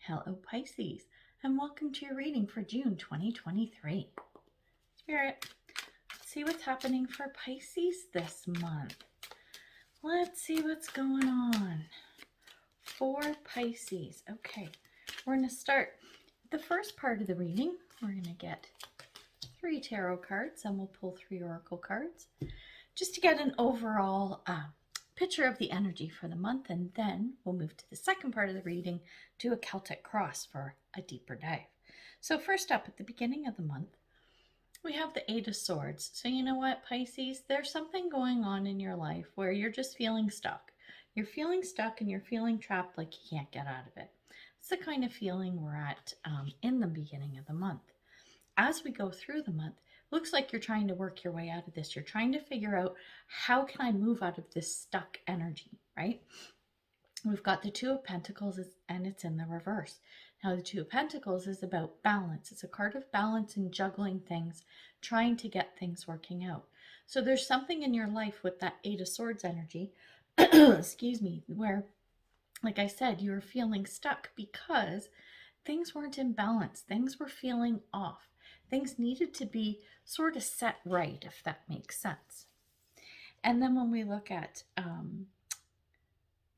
Hello Pisces, and welcome to your reading for June 2023. Spirit, let's see what's happening for Pisces this month. Let's see what's going on for Pisces. Okay, we're going to start the first part of the reading. We're going to get 3 tarot cards, and we'll pull 3 oracle cards just to get an overall picture of the energy for the month, and then we'll move to the second part of the reading, do a Celtic cross for a deeper dive. So first up, at the beginning of the month, we have the 8 of Swords. So you know what, Pisces, there's something going on in your life where you're just feeling stuck. You're feeling stuck and you're feeling trapped, like you can't get out of it. It's the kind of feeling we're at in the beginning of the month. As we go through the month, looks like you're trying to work your way out of this. You're trying to figure out, how can I move out of this stuck energy, right? We've got the 2 of Pentacles, and it's in the reverse. Now, the 2 of Pentacles is about balance. It's a card of balance and juggling things, trying to get things working out. So there's something in your life with that 8 of Swords energy, excuse me, where, like I said, you were feeling stuck because things weren't in balance. Things were feeling off. Things needed to be sort of set right, if that makes sense. And then when we look at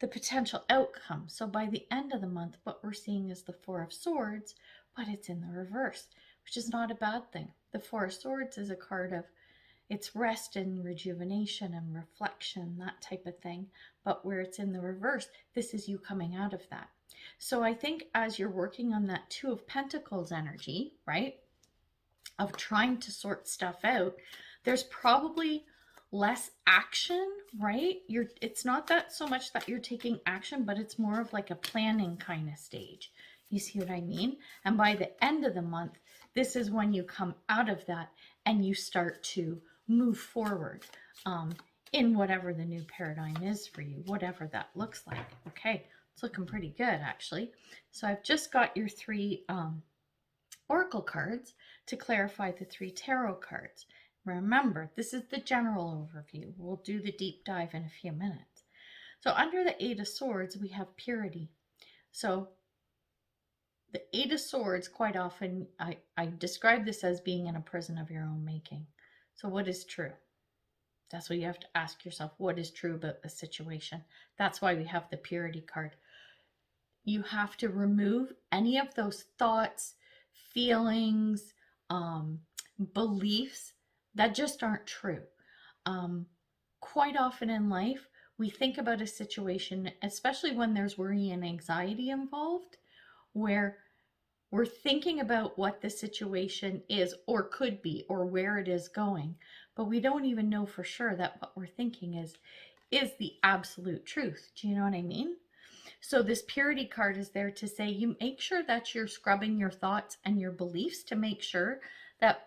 the potential outcome, so by the end of the month, what we're seeing is the 4 of Swords, but it's in the reverse, which is not a bad thing. The 4 of Swords is a card of, it's rest and rejuvenation and reflection, that type of thing. But where it's in the reverse, this is you coming out of that. So I think as you're working on that 2 of Pentacles energy, right, of trying to sort stuff out, there's probably less action, right? It's not that so much that you're taking action, but it's more of like a planning kind of stage. You see what I mean? And by the end of the month, this is when you come out of that and you start to move forward in whatever the new paradigm is for you, whatever that looks like. Okay, it's looking pretty good, actually. So I've just got your 3 oracle cards to clarify the 3 tarot cards. Remember, this is the general overview. We'll do the deep dive in a few minutes. So under the 8 of Swords, we have purity. So the 8 of Swords, quite often, I describe this as being in a prison of your own making. So what is true? That's what you have to ask yourself. What is true about the situation? That's why we have the purity card. You have to remove any of those thoughts, feelings, beliefs that just aren't true. Quite often in life, we think about a situation, especially when there's worry and anxiety involved, where we're thinking about what the situation is or could be or where it is going, but we don't even know for sure that what we're thinking is the absolute truth. Do you know what I mean? So this purity card is there to say, you make sure that you're scrubbing your thoughts and your beliefs to make sure that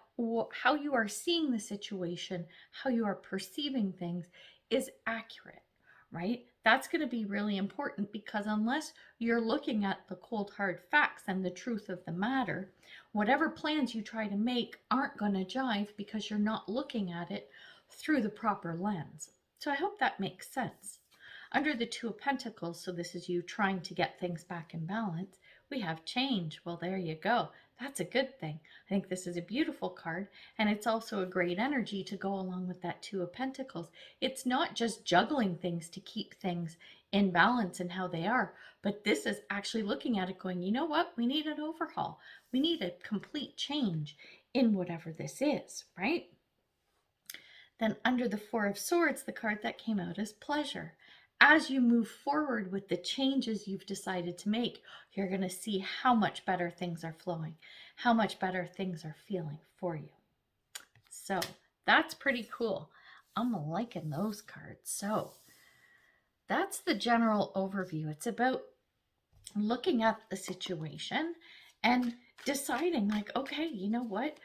how you are seeing the situation, how you are perceiving things is accurate, right? That's going to be really important, because unless you're looking at the cold hard facts and the truth of the matter, whatever plans you try to make aren't going to jive because you're not looking at it through the proper lens. So I hope that makes sense. Under the 2 of Pentacles, so this is you trying to get things back in balance, we have change. Well, there you go. That's a good thing. I think this is a beautiful card, and it's also a great energy to go along with that 2 of Pentacles. It's not just juggling things to keep things in balance and how they are, but this is actually looking at it going, you know what? We need an overhaul. We need a complete change in whatever this is, right? Then under the 4 of Swords, the card that came out is pleasure. As you move forward with the changes you've decided to make, you're going to see how much better things are flowing, how much better things are feeling for you. So that's pretty cool. I'm liking those cards. So that's the general overview. It's about looking at the situation and deciding, like, okay, you know what?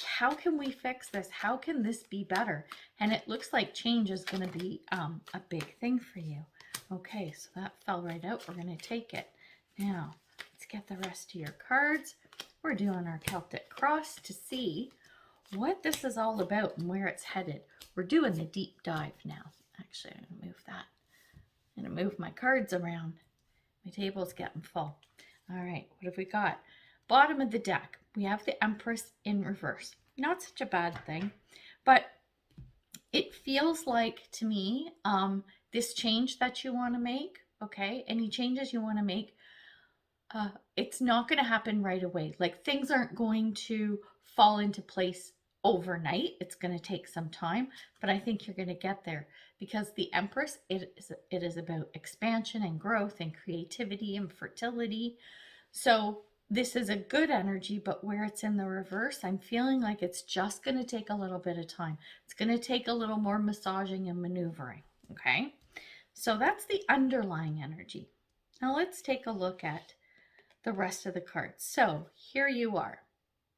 How can we fix this? How can this be better? And it looks like change is going to be a big thing for you. Okay, so that fell right out. We're going to take it. Now, let's get the rest of your cards. We're doing our Celtic cross to see what this is all about and where it's headed. We're doing the deep dive now. Actually, I'm going to move that. I'm going to move my cards around. My table's getting full. All right, what have we got? Bottom of the deck, we have the Empress in reverse. Not such a bad thing, but it feels like to me, this change that you want to make, okay, any changes you want to make, it's not going to happen right away. Like things aren't going to fall into place overnight. It's going to take some time, but I think you're going to get there because the Empress, it is about expansion and growth and creativity and fertility. So this is a good energy, but where it's in the reverse, I'm feeling like it's just going to take a little bit of time. It's going to take a little more massaging and maneuvering. Okay. So that's the underlying energy. Now let's take a look at the rest of the cards. So here you are,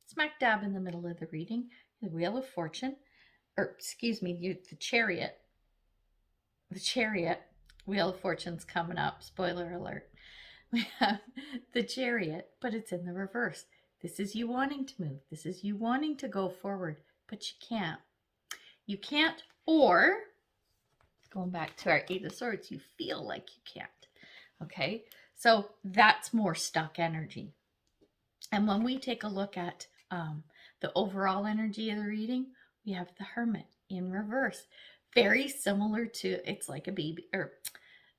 smack dab in the middle of the reading, the Wheel of Fortune, or excuse me, the Chariot. The Chariot, Wheel of Fortune's coming up, spoiler alert. We have the Chariot, but it's in the reverse. This is you wanting to move. This is you wanting to go forward, but you can't. You can't, or going back to our Eight of Swords, you feel like you can't. Okay, so that's more stuck energy. And when we take a look at the overall energy of the reading, we have the Hermit in reverse. Very similar to, it's like a baby, or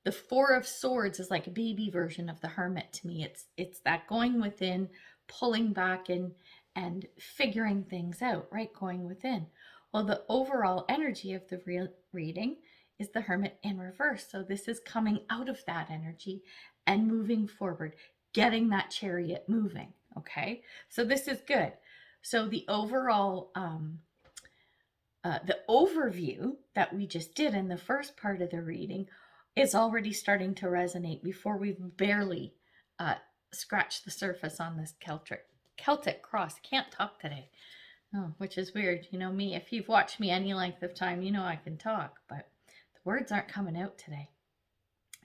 the Four of Swords is like a baby version of the Hermit to me. It's that going within, pulling back and figuring things out, right? Going within. Well, the overall energy of the reading is the Hermit in reverse. So this is coming out of that energy and moving forward, getting that Chariot moving. Okay, so this is good. So the overall, the overview that we just did in the first part of the reading is already starting to resonate before we've barely scratched the surface on this Celtic cross. Can't talk today, which is weird. You know me, if you've watched me any length of time, you know I can talk, but the words aren't coming out today.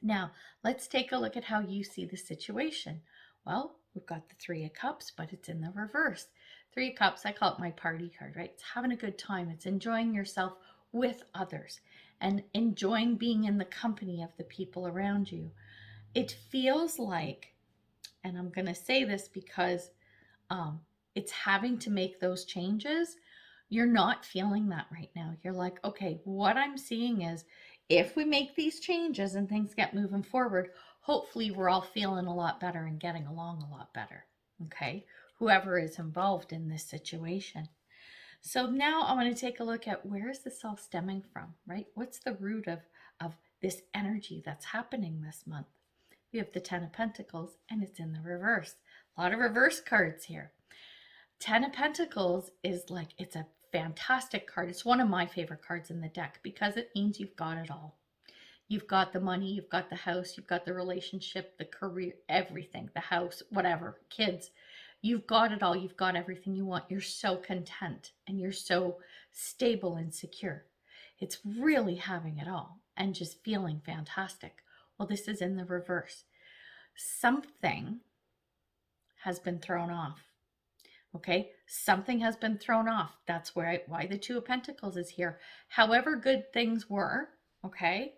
Now, let's take a look at how you see the situation. Well, we've got the Three of Cups, but it's in the reverse. Three of Cups, I call it my party card, right? It's having a good time. It's enjoying yourself with others and enjoying being in the company of the people around you. It feels like, and I'm going to say this because it's having to make those changes. You're not feeling that right now. You're like, okay, what I'm seeing is if we make these changes and things get moving forward, hopefully we're all feeling a lot better and getting along a lot better. Okay, whoever is involved in this situation. So now I want to take a look at where is this all stemming from, right? What's the root of this energy that's happening this month? We have the Ten of Pentacles and it's in the reverse. A lot of reverse cards here. Ten of Pentacles is like, it's a fantastic card. It's one of my favorite cards in the deck because it means you've got it all. You've got the money, you've got the house, you've got the relationship, the career, everything, the house, whatever, kids. You've got it all. You've got everything you want. You're so content and you're so stable and secure. It's really having it all and just feeling fantastic. Well, this is in the reverse. Something has been thrown off. Okay, something has been thrown off. That's why the Two of Pentacles is here. However good things were, okay,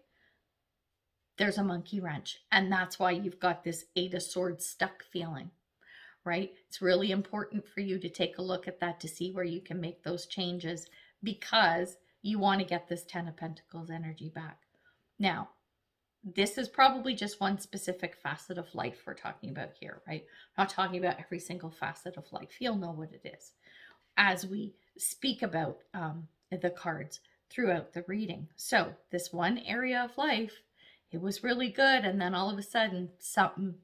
there's a monkey wrench. And that's why you've got this Eight of Swords stuck feeling, right? It's really important for you to take a look at that to see where you can make those changes because you want to get this Ten of Pentacles energy back. Now, this is probably just one specific facet of life we're talking about here, right? I'm not talking about every single facet of life. You'll know what it is as we speak about the cards throughout the reading. So this one area of life, it was really good. And then all of a sudden something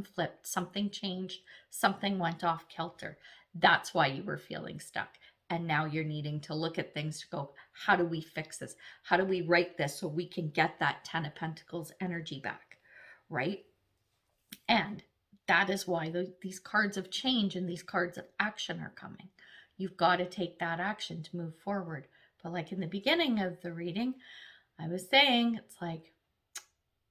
flipped, something changed, something went off kilter. That's why you were feeling stuck. And now you're needing to look at things to go, how do we fix this? How do we write this so we can get that Ten of Pentacles energy back, right? And that is why these cards of change and these cards of action are coming. You've got to take that action to move forward. But like in the beginning of the reading, I was saying, it's like,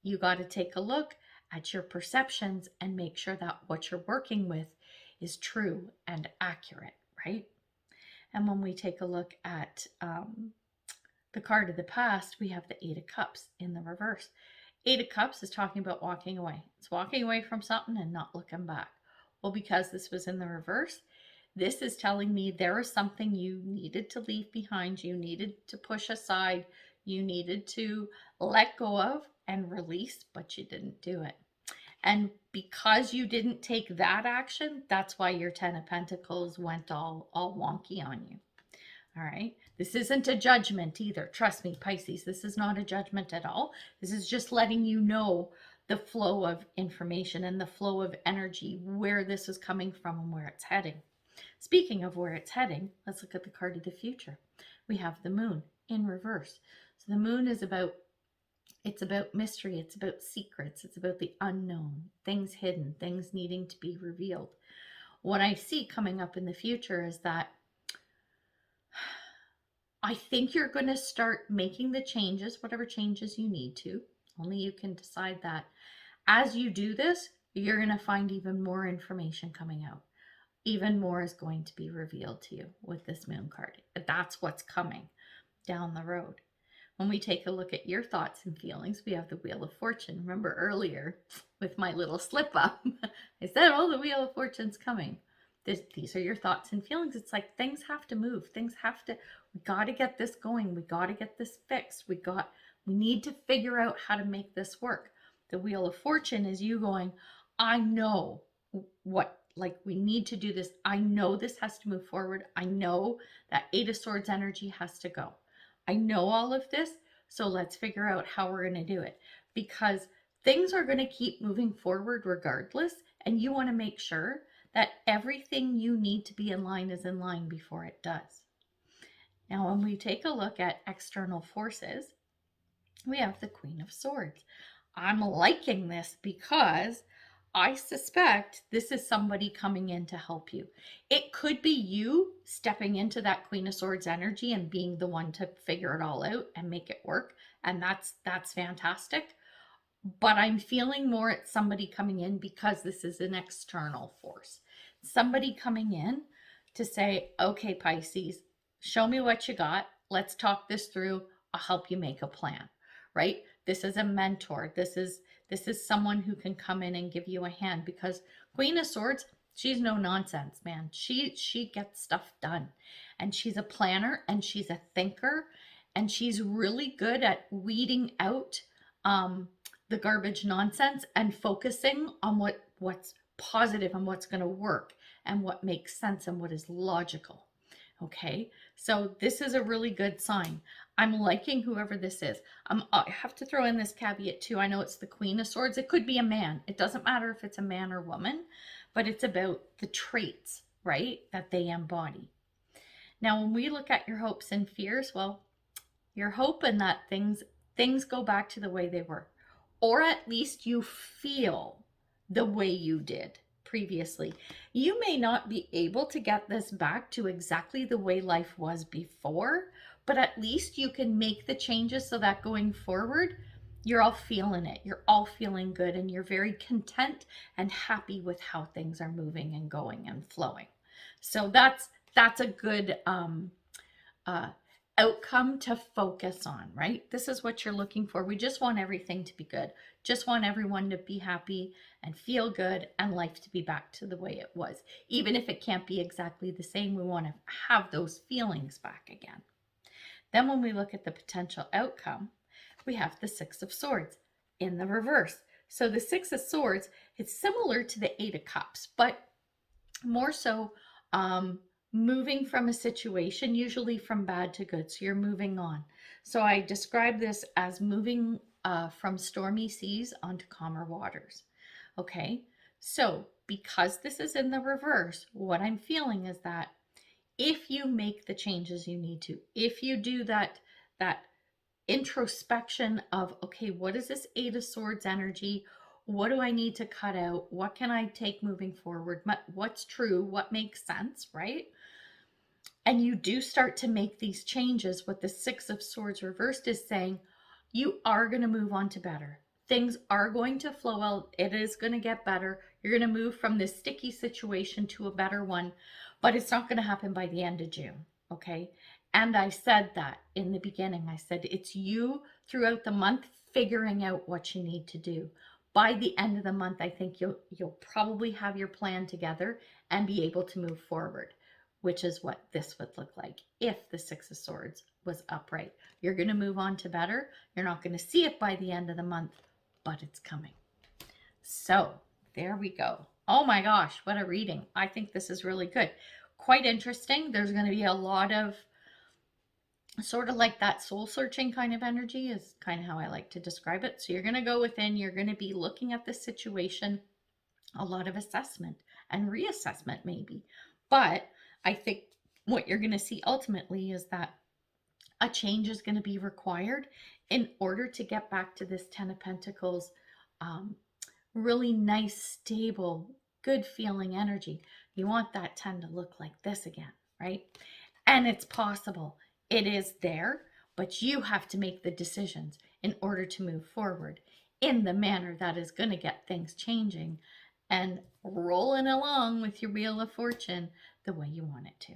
you got to take a look at your perceptions and make sure that what you're working with is true and accurate, right? And when we take a look at the card of the past, we have the Eight of Cups in the reverse. Eight of Cups is talking about walking away. It's walking away from something and not looking back. Well, because this was in the reverse, this is telling me there was something you needed to leave behind, you needed to push aside, you needed to let go of and release, but you didn't do it. And because you didn't take that action, that's why your 10 of Pentacles went all wonky on you. All right. This isn't a judgment either. Trust me, Pisces, this is not a judgment at all. This is just letting you know the flow of information and the flow of energy, where this is coming from and where it's heading. Speaking of where it's heading, let's look at the card of the future. We have the moon in reverse. So the moon is about, it's about mystery. It's about secrets. It's about the unknown, things hidden, things needing to be revealed. What I see coming up in the future is that I think you're going to start making the changes, whatever changes you need to. Only you can decide that. As you do this, you're going to find even more information coming out. Even more is going to be revealed to you with this moon card. That's what's coming down the road. When we take a look at your thoughts and feelings, we have the Wheel of Fortune. Remember earlier with my little slip up, I said, oh, the Wheel of Fortune's coming. These are your thoughts and feelings. It's like things have to move. Things have to, we got to get this going. We got to get this fixed. We need to figure out how to make this work. The Wheel of Fortune is you going, I know what, like, we need to do this. I know this has to move forward. I know that Eight of Swords energy has to go. I know all of this. So let's figure out how we're going to do it, because things are going to keep moving forward regardless. And you want to make sure that everything you need to be in line is in line before it does. Now, when we take a look at external forces, we have the Queen of Swords. I'm liking this because I suspect this is somebody coming in to help you. It could be you stepping into that Queen of Swords energy and being the one to figure it all out and make it work. And that's fantastic. But I'm feeling more it's somebody coming in because this is an external force. Somebody coming in to say, okay, Pisces, show me what you got. Let's talk this through. I'll help you make a plan, right? This is a mentor. This is someone who can come in and give you a hand, because Queen of Swords, she's no nonsense, man. She gets stuff done, and she's a planner, and she's a thinker, and she's really good at weeding out the garbage nonsense and focusing on what's positive and what's going to work and what makes sense and what is logical. Okay, so this is a really good sign. I'm liking whoever this is. I have to throw in this caveat too. I know it's the Queen of Swords. It could be a man. It doesn't matter if it's a man or woman, but it's about the traits, right, that they embody. Now, when we look at your hopes and fears, well, you're hoping that things go back to the way they were, or at least you feel the way you did previously. You may not be able to get this back to exactly the way life was before, but at least you can make the changes so that going forward, you're all feeling it. You're all feeling good, and you're very content and happy with how things are moving and going and flowing. So that's a good outcome to focus on, right? This is what you're looking for. We just want everything to be good. Just want everyone to be happy and feel good and life to be back to the way it was. Even if it can't be exactly the same, we want to have those feelings back again. Then when we look at the potential outcome, we have the Six of Swords in the reverse. So the Six of Swords, it's similar to the Eight of Cups, but more so moving from a situation, usually from bad to good. So you're moving on. So I describe this as moving from stormy seas onto calmer waters. Okay, so because this is in the reverse, what I'm feeling is that if you make the changes you need to, if you do that introspection of, okay, what is this Eight of Swords energy? What do I need to cut out? What can I take moving forward? What's true? What makes sense, right? And you do start to make these changes. What the Six of Swords reversed is saying, you are going to move on to better. Things are going to flow out. It is going to get better. You're going to move from this sticky situation to a better one, but it's not going to happen by the end of June. Okay. And I said that in the beginning. I said, it's you throughout the month figuring out what you need to do. By the end of the month, I think you'll probably have your plan together and be able to move forward, which is what this would look like if the Six of Swords was upright. You're going to move on to better. You're not going to see it by the end of the month, but it's coming. So there we go. Oh my gosh, what a reading. I think this is really good. Quite interesting. There's going to be a lot of sort of like that soul searching kind of energy is kind of how I like to describe it. So you're going to go within, you're going to be looking at the situation, a lot of assessment and reassessment maybe. But I think what you're going to see ultimately is that a change is going to be required in order to get back to this Ten of Pentacles, really nice, stable, good feeling energy. You want that 10 to look like this again, right? And it's possible. It is there, but you have to make the decisions in order to move forward in the manner that is going to get things changing and rolling along with your Wheel of Fortune the way you want it to.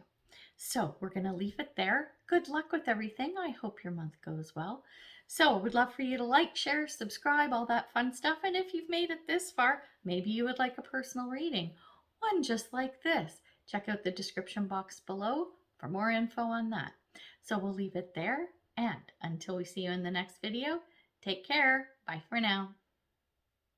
So we're going to leave it there. Good luck with everything. I hope your month goes well. So I would love for you to like, share, subscribe, all that fun stuff. And if you've made it this far, maybe you would like a personal reading, one just like this. Check out the description box below for more info on that. So we'll leave it there. And until we see you in the next video, take care. Bye for now.